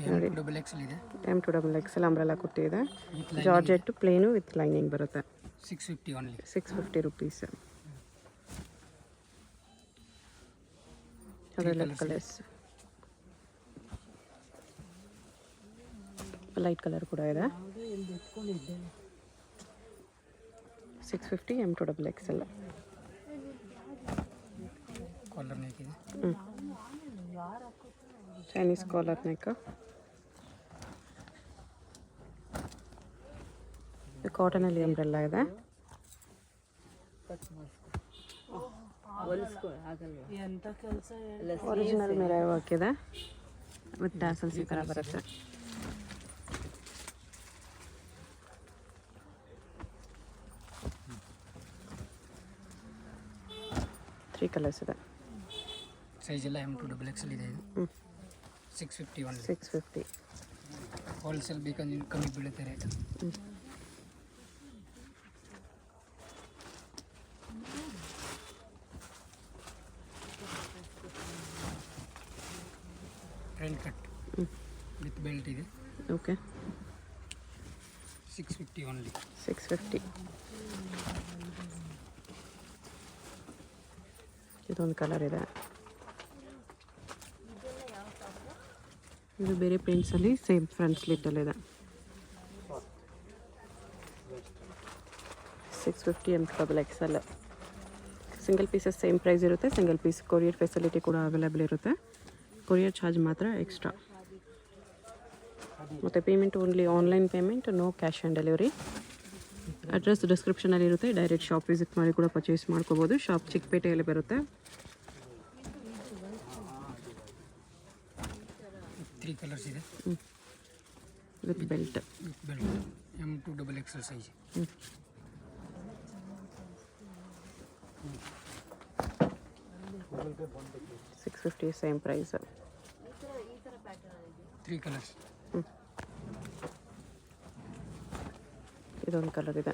ನೋಡಿ XL ಇದೆ. M2XL umbrella kurti ಇದೆ. ಜಾರ್ಜೆಟ್ ಪ್ಲೇನು ವಿತ್ ಲೈನಿಂಗ್ ಬರುತ್ತೆ. 650 ಓನ್ಲಿ. 650 ರುಪೀಸ್. ಅದೆಲ್ಲ ಕಲರ್ಸ್ ಲೈಟ್ ಕಲರ್ ಕೂಡ ಇದೆ. 650 M2XL. ಕಾಲರ್ ನೆಕ್ ಇದೆ. Chinese collar neck. ಕಾಟನಲ್ಲಿ ಅಂಬ್ರೆಲ್ಲಾ ಇದೆ. ಒರಿಜಿನಲ್ ಮಿರರ್ ವರ್ಕ್ ಇದೆ ವಿತ್ ಟ್ಯಾಸಲ್ಸ್ ಈ ಥರ ಬರುತ್ತೆ. ತ್ರೀ ಕಲರ್ಸ್ ಇದೆ. ಸೈಜ್ ಎಲ್ಲ M2XL ಇದೆ. ಇದು 650 ಓನ್ಲಿ. 650. ಹೋಲ್ಸೇಲ್ ಬೇಕಂದ್ರೆ ಕಮ್ಮಿ ಬೀಳುತ್ತೆ rate. Trend cut with belt ಇದೆ. Okay 650 only. 650. ಇದೊಂದು ಕಲರ್ ಇದೆ. ಇದು ಬೇರೆ ಪ್ರಿಂಟ್ಸಲ್ಲಿ ಸೇಮ್ ಫ್ರಂಟ್ ಸ್ಲಿಟ್ಟಲ್ಲಿದೆ. 650 M2XL. Single pieces same price ಇರುತ್ತೆ. ಸಿಂಗಲ್ ಪೀಸ್ ಕೊರಿಯರ್ ಫೆಸಿಲಿಟಿ ಕೂಡ ಅವೈಲೇಬಲ್ ಇರುತ್ತೆ. ಕೊರಿಯರ್ ಚಾರ್ಜ್ ಮಾತ್ರ ಎಕ್ಸ್ಟ್ರಾ. ಮತ್ತು payment only online payment, no cash on delivery. Address ಡಿಸ್ಕ್ರಿಪ್ಷನಲ್ಲಿ ಇರುತ್ತೆ. ಡೈರೆಕ್ಟ್ ಶಾಪ್ ವಿಸಿಟ್ ಮಾಡಿ ಕೂಡ ಪರ್ಚೇಸ್ ಮಾಡ್ಕೋಬೋದು. ಶಾಪ್ ಚಿಕ್ಕಪೇಟೆಯಲ್ಲಿ ಬರುತ್ತೆ. 3 ಕಲರ್ಸ್ ಇದೆ. With belt. M2XL size. 650 same price. 3 colours. ಇದೊಂದು ಕಲರ್ ಇದೆ.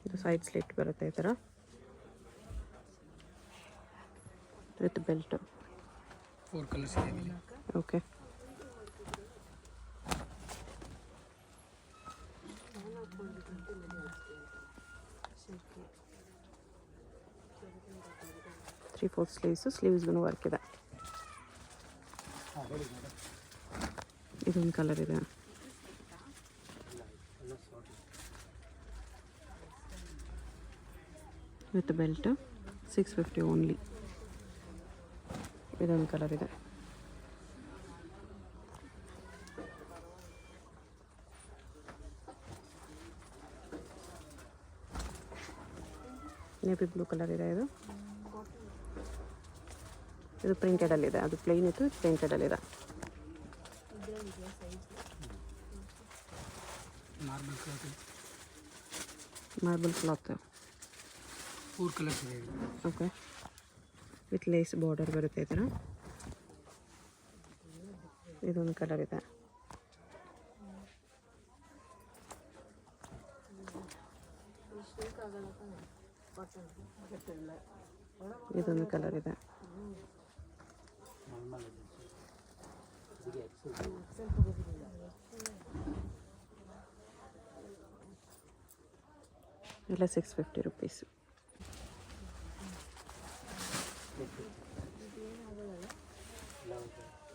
ಇದು ಸೈಡ್ ಸ್ಲಿಟ್ ಬರುತ್ತೆ ಈ ಥರ ವಿತ್ ಬೆಲ್ಟ್. 4 ಕಲರ್ಸ್ ಇದೆ. ಓಕೆ ತ್ರೀ ಫೋರ್ತ್ ಸ್ಲೀವ್ಸ್ಗೂ ವರ್ಕ್ ಇದೆ. ಇದೊಂದು ಕಲರ್ ಇದೆ. With belt 650 only. ಇದೊಂದು ಕಲರ್ ಇದೆ. ನೇವಿ ಬ್ಲೂ ಕಲರ್ ಇದೆ. ಇದು ಪ್ರಿಂಟೆಡಲ್ಲಿದೆ. ಅದು ಪ್ಲೇನ್ ಇತ್ತು, ಪ್ರಿಂಟೆಡಲ್ಲಿದೆ. Marble cloth. 4 ಕಲರ್ಸ್ ಇದೆ. ಓಕೆ ವಿತ್ ಲೇಸ್ ಬಾರ್ಡರ್ ಬರುತ್ತೆ ಈ ಥರ. ಇದೊಂದು ಕಲರ್ ಇದೆ. ಇದೊಂದು ಕಲರ್ ಇದೆ. ಎಲ್ಲ 650 ರುಪೀಸ್.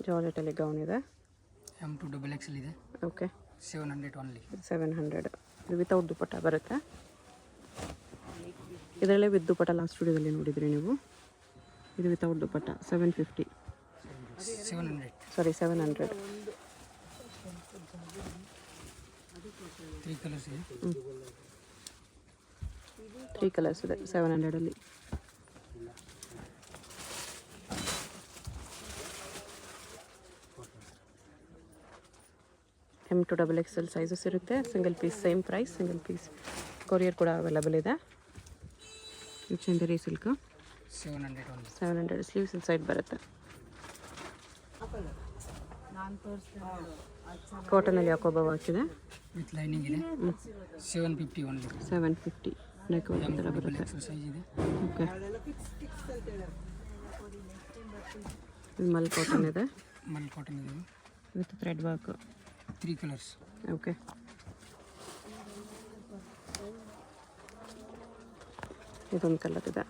ಜಾರ್ಜೆಟಲ್ಲಿ ಗೌನ್ ಇದೆ. M2XL ಇದೆ. Okay 700 only. 700. ಇದು ವಿತೌಟ್ ದುಪಟ್ಟ ಬರುತ್ತೆ. ಇದರಲ್ಲೇ ವಿತ್ ದುಪಟ್ಟ ಲಾಸ್ಟ್ ವಿಡಿಯೋದಲ್ಲಿ ನೋಡಿದ್ರಿ ನೀವು. ಇದು ವಿತೌಟ್ ದುಪಟ್ಟ 750. 700. 3 ಕಲರ್ಸ್ ಇದೆ. 3 ಕಲರ್ಸ್ ಇದೆ 700ಅಲ್ಲಿ. M2XL ಸೈಜಸ್ ಇರುತ್ತೆ. Single piece same price. Single piece courier ಕೂಡ ಅವೈಲೇಬಲ್ ಇದೆ. Chanderi silk 700 sleeves inside ಬರುತ್ತೆ. ಕಾಟನಲ್ಲಿ ಯಾಕೋಬ ಹಾಕಿದೆ. ವಿತ್ ಲೈನಿಂಗ್ ಇದೆ. 750 ಓನ್ಲಿ. 750 ನೆಕ್ ಈ ಥರ ಬರುತ್ತೆ. ಸೈಜ್ ಇದೆ. ಓಕೆ, ಮಲ್ ಕಾಟನ್ ಇದೆ ಮಲ್ ಕಾಟನ್ ಇದೆ with thread work. 3 colours. Okay, ಇದೊಂದು ಕಲರ್ ಇದೆ.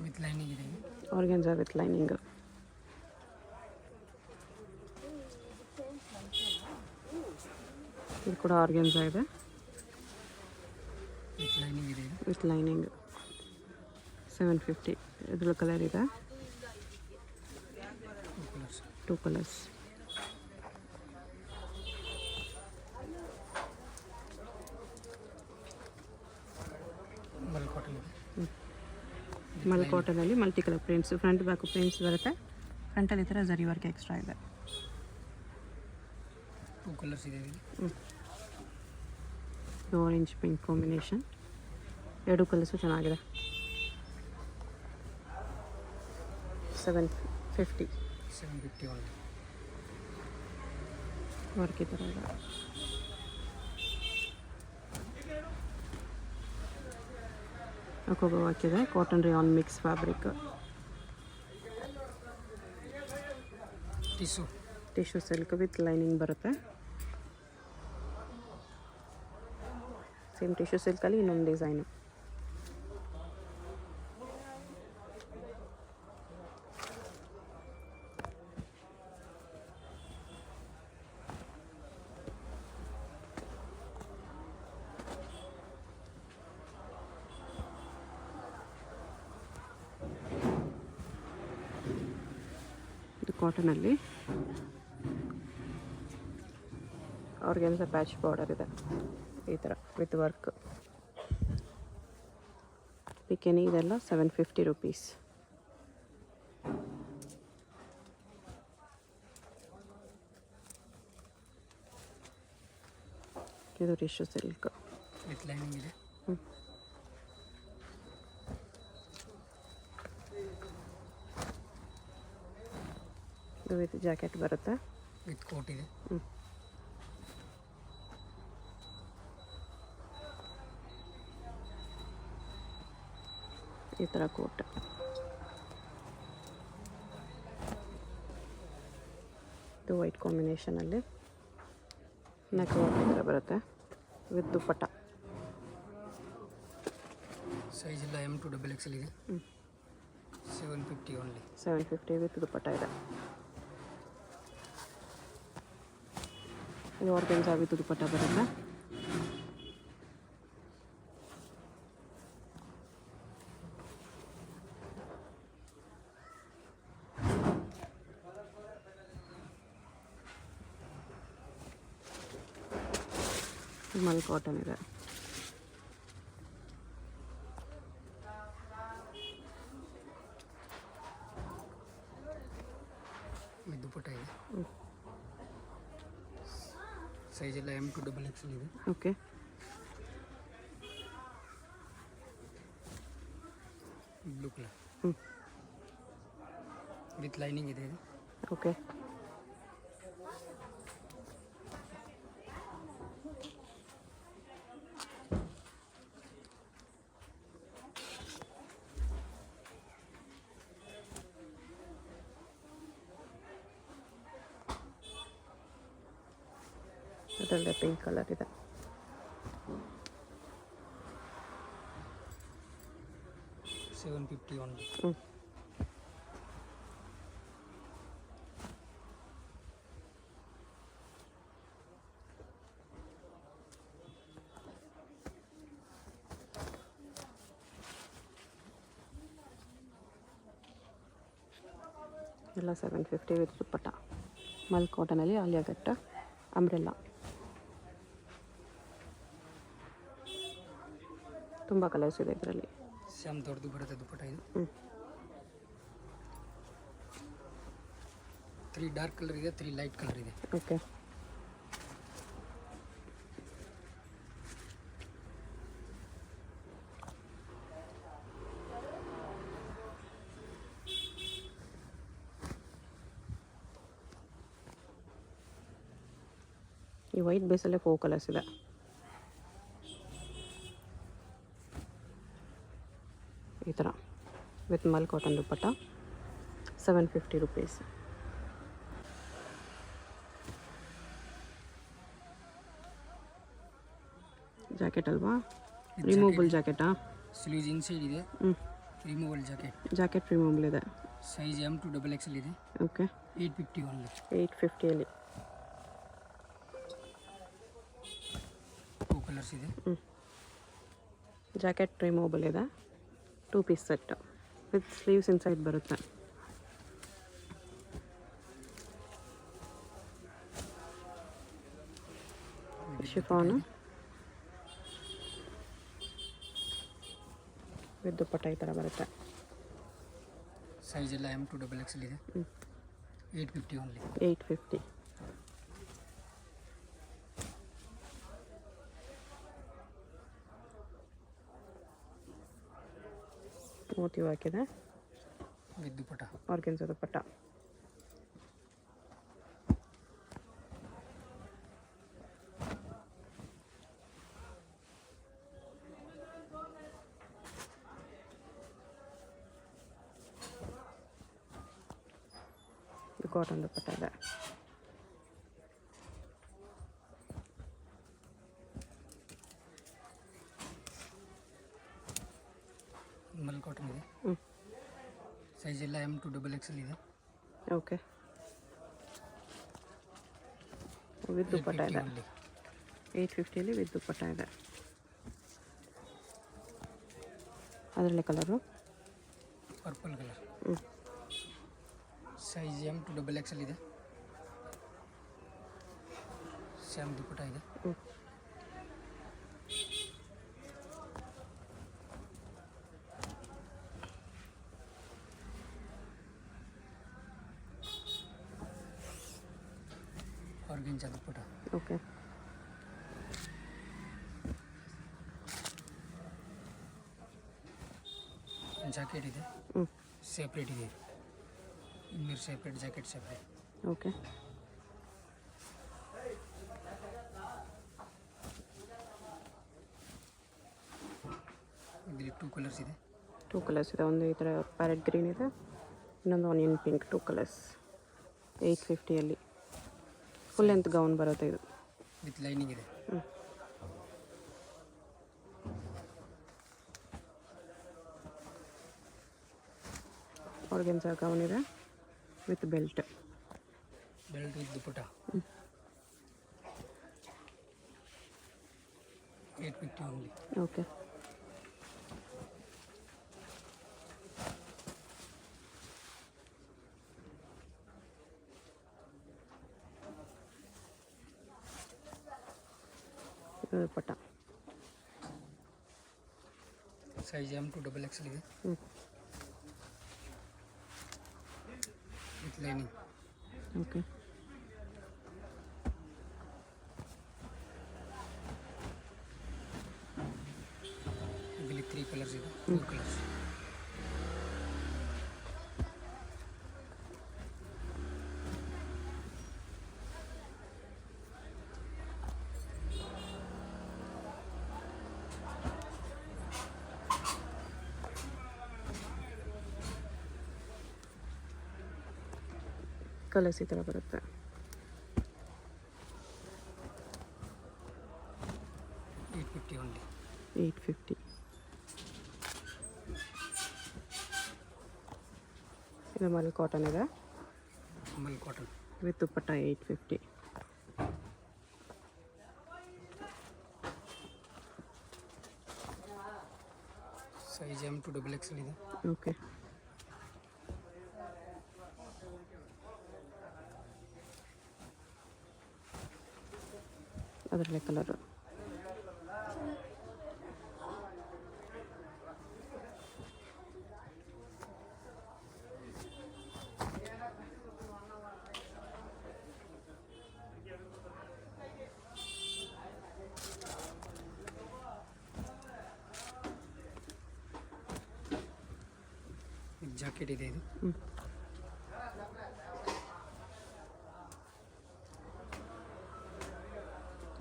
ವಿತ್ ಲೈನಿಂಗ್ ಇದೆ. Organza with lining. ಇದು ಕೂಡ ಆರ್ಗೆನ್ಸಾ ಇದೆ ವಿತ್ ಲೈನಿಂಗ್ ಇದೆ. With lining. 750. ಇದ್ರ ಕಲರ್ ಇದೆ. 2 ಕಲರ್ಸ್. 2 ಕಲರ್ಸ್. ಮಲ್ ಕಾಟನ್ ಇದೆ. ಮಲ್ ಕಾಟನಲ್ಲಿ multi colour prints, front back prints ಬರುತ್ತೆ. ಫ್ರಂಟಲ್ಲಿ ಈ ಥರ ಜರಿ ವರ್ಕ್ ಎಕ್ಸ್ಟ್ರಾ ಇದೆ. 2 ಕಲರ್ಸ್ ಇದೆ. Orange pink combination. 2 ಕಲರ್ಸು ಚೆನ್ನಾಗಿದೆ. 750. 750 ಓನ್ಲಿ. ವರ್ಕ್ ಈ ಥರ ಇದೆ. ಅಕೋಬ ಹಾಕಿದೆ. Cotton rayon mix fabric. Tissue silk with lining ಬರುತ್ತೆ. ಸೇಮ್ ಟಿಶ್ಯೂ ಸಿಲ್ಕಲ್ಲಿ ಇನ್ನೊಂದು ಡಿಸೈನು. ಇದು ಕಾಟನಲ್ಲಿ ಆರ್ಗೆನ್ಸಾ ಪ್ಯಾಚ್ ಬಾರ್ಡರ್ ಇದೆ ಈ ಥರ ವಿತ್ ವರ್ಕ್. ಪಿಕೆನಿ ಇದೆಲ್ಲ 750 ರುಪೀಸ್. ಇದು ಟಿಶ್ಯೂ ಸಿಲ್ಕ್ ವಿತ್ ಲೈನಿಂಗ್ ಇದೆ. ಇದು ವಿತ್ ಜಾಕೆಟ್ ಬರುತ್ತೆ. ವಿತ್ ಕೋಟ್ ಇದೆ. ಈ ಥರ ಕೋಟ್. ಇದು ವೈಟ್ ಕಾಂಬಿನೇಷನಲ್ಲಿ ನೆಕ್ ವರ್ಕ್ ಈ ಥರ ಬರುತ್ತೆ ವಿತ್ ದುಪ್ಪಟ್ಟ. ಸೈಜ್ ಎಲ್ಲ M to XXL ಇದೆ. 750 ಓನ್ಲಿ. 750 ವಿತ್ ದುಪ್ಪಟ್ಟ ಇದೆ. ಇದು ಆರ್ಗೆನ್ಸಾ ವಿತ್ ದುಪ್ಪಟ್ಟ ಬರುತ್ತೆ. ಮಲ್ ಕಾಟನ್ ಇದೆ. ದುಪ್ಪಟ್ಟ ಇದೆ. ಸೈಜ್ ಎಲ್ಲ M to XXL ಇದೆ. Okay, blue colour with lining ಇದೆ. ಓಕೆ, ಅದರಲ್ಲೇ ಪಿಂಕ್ ಕಲರ್ ಇದೆ. $750 ಓನ್ಲಿ. ಎಲ್ಲ 750 ವಿತ್ ದುಪ್ಪಟ್ಟ. ಮಲ್ ಕಾಟನಲ್ಲಿ ಆಲಿಯಾ ಕಟ್ ಅಂಬ್ರೆಲ್ಲ. ತುಂಬ ಕಲರ್ಸ್ ಇದೆ ಇದರಲ್ಲಿ. ಸ್ಯಾಮ್ ದೊಡ್ಡದು ಬರುತ್ತೆ ದುಪ್ಪಟ್ಟ ಇದು. 3 ಡಾರ್ಕ್ ಕಲರ್ ಇದೆ, 3 ಲೈಟ್ ಕಲರ್ ಇದೆ. ಓಕೆ, ಈ ವೈಟ್ ಬೇಸಲ್ಲೇ 4 ಕಲರ್ಸ್ ಇದೆ. ಈ ಥರ with mul cotton dupatta 750 rupees. Jacket ಅಲ್ವಾ, ರಿಮೂವಬಲ್ ಜಾಕೆಟಾ? ಸ್ಲೀವ್ಸ್ ಇನ್ಸೈಡ್ ಇದೆ, ರಿಮೂವಲ್ ಜಾಕೆಟ್. ಜಾಕೆಟ್ ರಿಮೂವಬಲ್ ಇದೆ. ಸೈಜ್ M to XXL ಇದೆ. Okay, 850 only. 850ಅಲ್ಲಿ 2 ಕಲರ್ಸ್ ಇದೆ. ಜಾಕೆಟ್ ರಿಮೂವಬಲ್ ಇದೆ. 2 piece set with sleeves inside ಬರುತ್ತೆ. ಶಿಫಾನು ವಿತ್ ದುಪ್ಪಟ್ಟ ಈ ಥರ ಬರುತ್ತೆ. ಸೈಜ್ ಎಲ್ಲ M to XXL ಇದೆ. 850 ಓನ್ಲಿ. 850. ಮೋತಿವ್ ಹಾಕಿದೆ with dupatta. Organza dupatta. Cotton dupatta ಇದೆ. ಮಲ್ ಕಾಟನ್ ಇದೆ. ಸೈಜ್ ಎಲ್ಲ M to XXL ಇದೆ. ಓಕೆ, ವಿತ್ ದುಪ್ಪಟ್ಟ ಇದೆ. 850ಅಲ್ಲಿ ವಿತ್ ದುಪ್ಪಟ್ಟ ಇದೆ. ಅದರಲ್ಲೇ colour purple colour. Size M to XXL ಇದೆ. ಸೇಮ್ ದುಪ್ಪಟ್ಟ ಇದೆ. ಆರ್ಗೆನ್ಸಾ ದುಪ್ಪಟ್ಟ. ಓಕೆ, ಜಾಕೆಟ್ ಇದೆ. ಸೆಪ್ರೇಟ್ ಇದೆ. Inner separate, jacket separate. Okay, ಇದರಲ್ಲಿ 2 ಕಲರ್ಸ್ ಇದೆ. 2 ಕಲರ್ಸ್ ಇದೆ. ಒಂದು ಈ ಥರ ಪ್ಯಾರೆಟ್ ಗ್ರೀನ್ ಇದೆ, ಇನ್ನೊಂದು ಆನಿಯನ್ ಪಿಂಕ್. 2 ಕಲರ್ಸ್ 850ಅಲ್ಲಿ ಫುಲ್ ಲೆಂತ್ ಗೌನ್ ಬರುತ್ತೆ ಇದು. ವಿತ್ ಲೈನಿಂಗ್ ಇದೆ. ಆರ್ಗೆನ್ಸಾ ಗೌನ್ ಇದೆ with belt. Belt with dupatta. 850 only. Okay, dupatta. Size M to XXL ಇದೆ. With lining. ಓಕೆ, ಇದರಲ್ಲಿ 3 ಕಲರ್ಸ್ ಇದೆ. 4 ಕಲರ್ಸ್. ಕಲರ್ಸ್ ಈ ಥರ ಬರುತ್ತೆ. 850 ಓನ್ಲಿ. 850. ಇದು ಮಲ್ ಕಾಟನ್ ಇದೆ. Mul cotton with dupatta 850. Size M to XXL ಇದೆ. ಓಕೆ, ಅದರಲ್ಲೇ ಕಲರು. ಜಾಕೆಟ್ ಇದೆ ಇದು.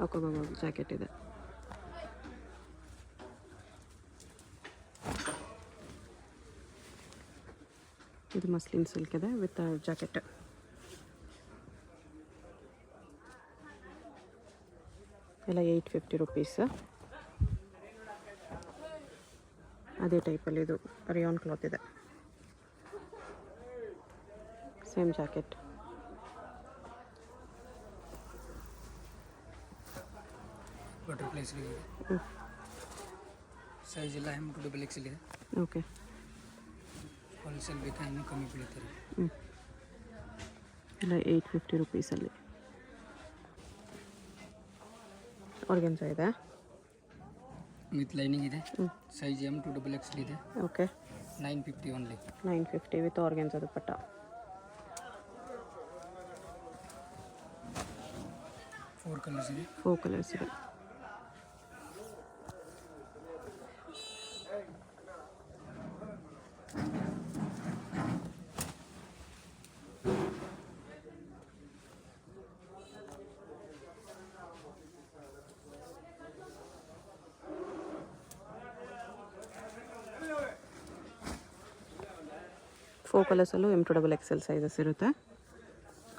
ಹಾಕೋಬೋದು. ಜಾಕೆಟ್ ಇದೆ. ಇದು ಮಸ್ಲಿನ್ ಸಿಲ್ಕ್ ಇದೆ ವಿತ್ ಜಾಕೆಟ್. ಎಲ್ಲ 850 ರುಪೀಸ್. ಅದೇ ಟೈಪಲ್ಲಿ ಇದು ರಿಯಾನ್ ಕ್ಲಾತ್ ಇದೆ. Same jacket. ಬಟರ್ಫ್ಲೈ ಸ್ಲೀವ್ ಇದೆ. ಸೈಜ್ ಎಲ್ಲ M to XXL ಇದೆ. ಓಕೆ. ಹೋಲ್ಸೇಲ್ ಬೇಕಾ ಇನ್ನೂ ಕಮ್ಮಿ ಬೀಳ್ತಾರೆ. ಎಲ್ಲ 850 ರುಪೀಸಲ್ಲಿ. ಆರ್ಗೆನ್ಸಾ ಇದೆ ವಿತ್ ಲೈನಿಂಗ್ ಇದೆ. ಸೈಜ್ M to XXL ಇದೆ. Okay. 950 only. 950 with organza dupatta. 4 colours ಇದೆ. 4 ಕಲರ್ಸ್ ಇದೆ. ಫೋರ್ ಕಲರ್ಸಲ್ಲೂ M to XXL ಸೈಜಸ್ ಇರುತ್ತೆ.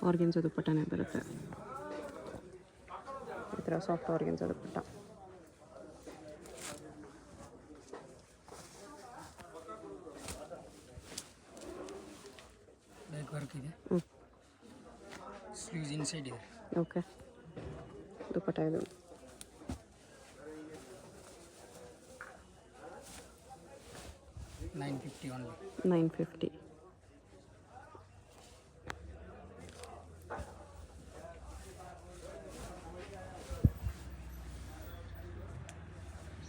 ಆರ್ಗೆನ್ಸಾ ದುಪ್ಪಟ್ಟನೇ ಬರುತ್ತೆ. ಈ ಥರ soft organza dupatta. Back work ಇದೆ. ಸ್ಲೀವ್ಸ್ ಇನ್ಸೈಡ್ ಇದೆ. ಓಕೆ. ದುಪ್ಪಟ್ಟ ಇದು. $950 ಓನ್ಲಿ. 950.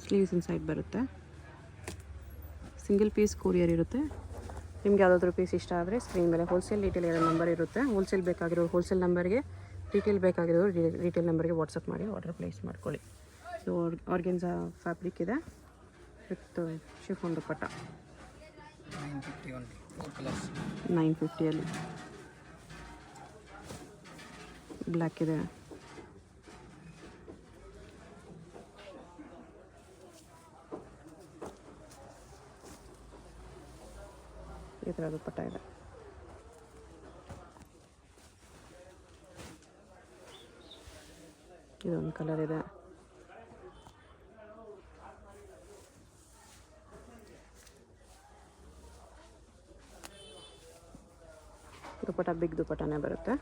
ಸ್ಲೀವ್ಸ್ ಇನ್ಸೈಡ್ ಬರುತ್ತೆ. ಸಿಂಗಲ್ ಪೀಸ್ ಕೊರಿಯರ್ ಇರುತ್ತೆ. ನಿಮ್ಗೆ ಯಾವುದಾದ್ರೂ ಪೀಸ್ ಇಷ್ಟ ಆದರೆ ಸ್ಕ್ರೀನ್ ಮೇಲೆ ಹೋಲ್ಸೇಲ್ ಡೀಟೇಲ್ ಇರೋ ನಂಬರ್ ಇರುತ್ತೆ. ಹೋಲ್ಸೇಲ್ ಬೇಕಾಗಿರೋ ಹೋಲ್ಸೇಲ್ ನಂಬರ್ಗೆ, ರಿಟೇಲ್ ಬೇಕಾಗಿರೋರು ರಿಟೇಲ್ ನಂಬರ್ಗೆ ವಾಟ್ಸಪ್ ಮಾಡಿ ಆರ್ಡರ್ ಪ್ಲೇಸ್ ಮಾಡ್ಕೊಳ್ಳಿ. ಇದು ಆರ್ಗೆನ್ಸಾ ಫ್ಯಾಬ್ರಿಕ್ ಇದೆ with chiffon dupatta. 950 only. 4 colours. 950ಅಲ್ಲಿ. ಬ್ಲ್ಯಾಕ್ ಇದೆ. ಈ ಥರ ದುಪ್ಪಟ್ಟ ಇದೆ. ಇದೊಂದು ಕಲರ್ ಇದೆ. ದುಪ್ಪಟ್ಟ ಬಿಗ್ ದುಪ್ಪಟ್ಟನೇ ಬರುತ್ತೆ.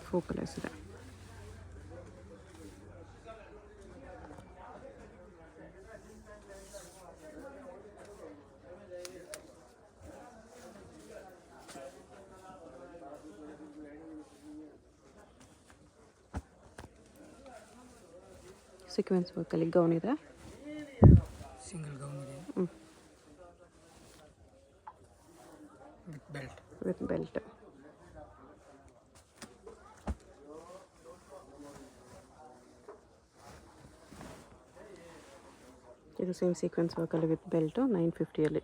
ಫೋರ್ ಕಲರ್ಸ್ ಇದೆ. ಸೀಕ್ವೆನ್ಸ್ ವರ್ಕಲ್ಲಿ ಗೌನ್ ಇದೆ. ಸಿಂಗಲ್ ಗೌನ್ ಇದೆ. With belt. With belt. ಇದು ಸೇಮ್ ಸೀಕ್ವೆನ್ಸ್ ವರ್ಕಲ್ಲಿ ವಿತ್ ಬೆಲ್ಟು 950ಅಲ್ಲಿ.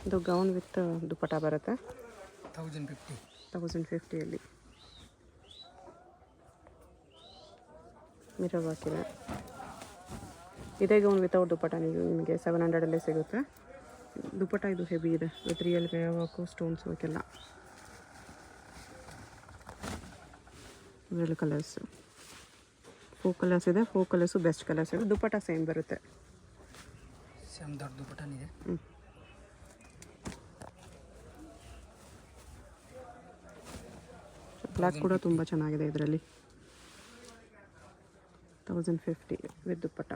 ಇದು ಗೌನ್ ವಿತ್ ದುಪ್ಪಟ್ಟ ಬರುತ್ತೆ. 1050. 1050ಅಲ್ಲಿ. ಮಿರರ್ ವರ್ಕ್ ಇದೆ. ಇದೇ ಗೌನ್ ವಿತೌಟ್ ದುಪ್ಪಟ್ಟ ನಿಮಗೆ 700ಅಲ್ಲೇ ಸಿಗುತ್ತೆ. ದುಪ್ಪಟ್ಟ ಇದು ಹೆವಿ ಇದೆ with real mirror work, stones ವರ್ಕೆಲ್ಲ. ಇವೆರಡು ಕಲರ್ಸು. 4 ಕಲರ್ಸ್ ಇದೆ. 4 ಕಲರ್ಸು ಬೆಸ್ಟ್ ಕಲರ್ಸ್ ಇದೆ. ದುಪ್ಪಟ್ಟ ಸೇಮ್ ಬರುತ್ತೆ. ಸೇಮ್ ದೊಡ್ಡ ದುಪ್ಪಟ್ಟನ ಇದೆ. ಬ್ಲ್ಯಾಕ್ ಕೂಡ ತುಂಬ ಚೆನ್ನಾಗಿದೆ ಇದರಲ್ಲಿ. 1050 ವಿತ್ ದುಪ್ಪಟ್ಟ.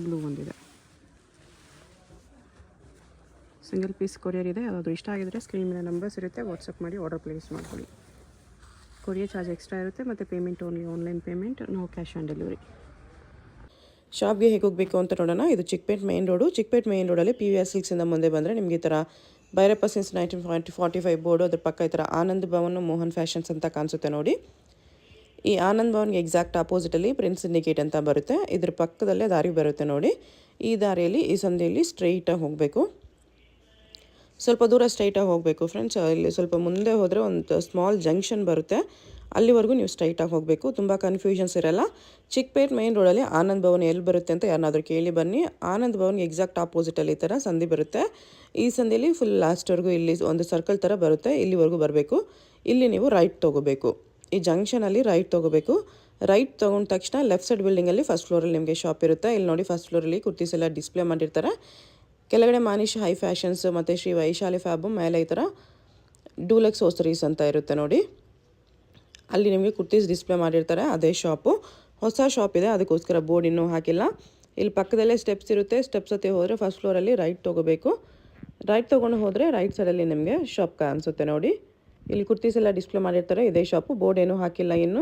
ಬ್ಲೂ ಒಂದಿದೆ. ಸಿಂಗಲ್ ಪೀಸ್ ಕೊರಿಯರ್ ಇದೆ. ಯಾವುದು ಇಷ್ಟ ಆಗಿದ್ರೆ ಸ್ಕ್ರೀನ್ ಮೇಲೆ ನಂಬರ್ಸ್ ಇರುತ್ತೆ, ವಾಟ್ಸಪ್ ಮಾಡಿ ಆರ್ಡರ್ ಪ್ಲೇಸ್ ಮಾಡ್ಕೊಳ್ಳಿ. ಕೊರಿಯರ್ ಚಾರ್ಜ್ ಎಕ್ಸ್ಟ್ರಾ ಇರುತ್ತೆ ಮತ್ತು payment only online payment, no cash on delivery. ಶಾಪ್ಗೆ ಹೇಗೆ ಹೋಗಬೇಕು ಅಂತ ನೋಡೋಣ. ಇದು Chickpet main road. Chickpet main ರೋಡಲ್ಲಿ PVR ಸಿಲ್ಕ್ಸಿಂದ ಮುಂದೆ ಬಂದರೆ ನಿಮಗೆ ಈ ಥರ ಭೈರಪ್ಪ ಸಿನ್ಸ್ 1945 ಬೋರ್ಡು, ಅದ್ರ ಪಕ್ಕ ಈ ಥರ ಆನಂದ್ ಭವನ್, ಮೋಹನ್ ಫ್ಯಾಷನ್ಸ್ ಅಂತ ಕಾಣಿಸುತ್ತೆ ನೋಡಿ. ಈ ಆನಂದ್ ಭವನ್ಗೆ ಎಕ್ಸಾಕ್ಟ್ ಆಪೋಸಿಟಲ್ಲಿ ಪ್ರಿನ್ಸ್ ಸಿಂಡಿಕೇಟ್ ಅಂತ ಬರುತ್ತೆ. ಇದ್ರ ಪಕ್ಕದಲ್ಲೇ ದಾರಿ ಬರುತ್ತೆ ನೋಡಿ. ಈ ದಾರಿಯಲ್ಲಿ ಈ ಸಂಧಿಯಲ್ಲಿ ಸ್ಟ್ರೈಟಾಗಿ ಹೋಗಬೇಕು. ಸ್ವಲ್ಪ ದೂರ ಸ್ಟ್ರೈಟಾಗಿ ಹೋಗಬೇಕು ಫ್ರೆಂಡ್ಸ್. ಇಲ್ಲಿ ಸ್ವಲ್ಪ ಮುಂದೆ ಹೋದರೆ ಒಂದು ಸ್ಮಾಲ್ ಜಂಕ್ಷನ್ ಬರುತ್ತೆ, ಅಲ್ಲಿವರೆಗೂ ನೀವು ಸ್ಟ್ರೈಟಾಗಿ ಹೋಗಬೇಕು. ತುಂಬ ಕನ್ಫ್ಯೂಷನ್ಸ್ ಇರಲ್ಲ. ಚಿಕ್ಕಪೇಟ್ ಮೈನ್ ರೋಡಲ್ಲಿ ಆನಂದ್ ಭವನ್ ಎಲ್ಲಿ ಬರುತ್ತೆ ಅಂತ ಯಾರನ್ನಾದರೂ ಕೇಳಿ ಬನ್ನಿ. ಆನಂದ್ ಭವನ್ಗೆ ಎಕ್ಸಾಕ್ಟ್ ಆಪೋಸಿಟಲ್ಲಿ ಈ ಥರ ಸಂಧಿ ಬರುತ್ತೆ. ಈ ಸಂಧಿಯಲ್ಲಿ ಫುಲ್ ಲಾಸ್ಟ್ವರೆಗೂ ಇಲ್ಲಿ ಒಂದು ಸರ್ಕಲ್ ಥರ ಬರುತ್ತೆ, ಇಲ್ಲಿವರೆಗೂ ಬರಬೇಕು. ಇಲ್ಲಿ ನೀವು ರೈಟ್ ತೊಗೋಬೇಕು. ಈ ಜಂಕ್ಷನಲ್ಲಿ ರೈಟ್ ತೊಗೋಬೇಕು. ರೈಟ್ ತೊಗೊಂಡ ತಕ್ಷಣ ಲೆಫ್ಟ್ ಸೈಡ್ ಬಿಲ್ಡಿಂಗಲ್ಲಿ ಫಸ್ಟ್ ಫ್ಲೋರಲ್ಲಿ ನಿಮಗೆ ಶಾಪ್ ಇರುತ್ತೆ. ಇಲ್ಲಿ ನೋಡಿ ಫಸ್ಟ್ ಫ್ಲೋರಲ್ಲಿ ಕುರ್ತೀಸ್ ಎಲ್ಲ ಡಿಸ್ಪ್ಲೇ ಮಾಡಿರ್ತಾರೆ. ಕೆಳಗಡೆ ಮಾನಿಶ್ ಹೈ ಫ್ಯಾಷನ್ಸ್ ಮತ್ತು ಶ್ರೀ ವೈಶಾಲಿ ಫ್ಯಾಬು, ಮೇಲೆ ಈ ಥರ ಡೂಲೆಕ್ಸ್ ಹೋಸ್ಟರೀಸ್ ಅಂತ ಇರುತ್ತೆ ನೋಡಿ. ಅಲ್ಲಿ ನಿಮಗೆ ಕುರ್ತೀಸ್ ಡಿಸ್ಪ್ಲೇ ಮಾಡಿರ್ತಾರೆ, ಅದೇ ಶಾಪು. ಹೊಸ ಶಾಪ್ ಇದೆ, ಅದಕ್ಕೋಸ್ಕರ ಬೋರ್ಡ್ ಇನ್ನೂ ಹಾಕಿಲ್ಲ. ಇಲ್ಲಿ ಪಕ್ಕದಲ್ಲೇ ಸ್ಟೆಪ್ಸ್ ಇರುತ್ತೆ. ಸ್ಟೆಪ್ಸ್ ಹತ್ತಿ ಹೋದರೆ ಫಸ್ಟ್ ಫ್ಲೋರಲ್ಲಿ ರೈಟ್ ತೊಗೋಬೇಕು. ರೈಟ್ ತೊಗೊಂಡು ಹೋದರೆ ರೈಟ್ ಸೈಡಲ್ಲಿ ನಿಮಗೆ ಶಾಪ್ ಕಾಣಿಸುತ್ತೆ ನೋಡಿ. ಇಲ್ಲಿ ಕುರ್ತೀಸ್ ಎಲ್ಲ ಡಿಸ್ಪ್ಲೇ ಮಾಡಿರ್ತಾರೆ, ಇದೇ ಶಾಪು. ಬೋರ್ಡ್ ಏನೂ ಹಾಕಿಲ್ಲ ಇನ್ನು.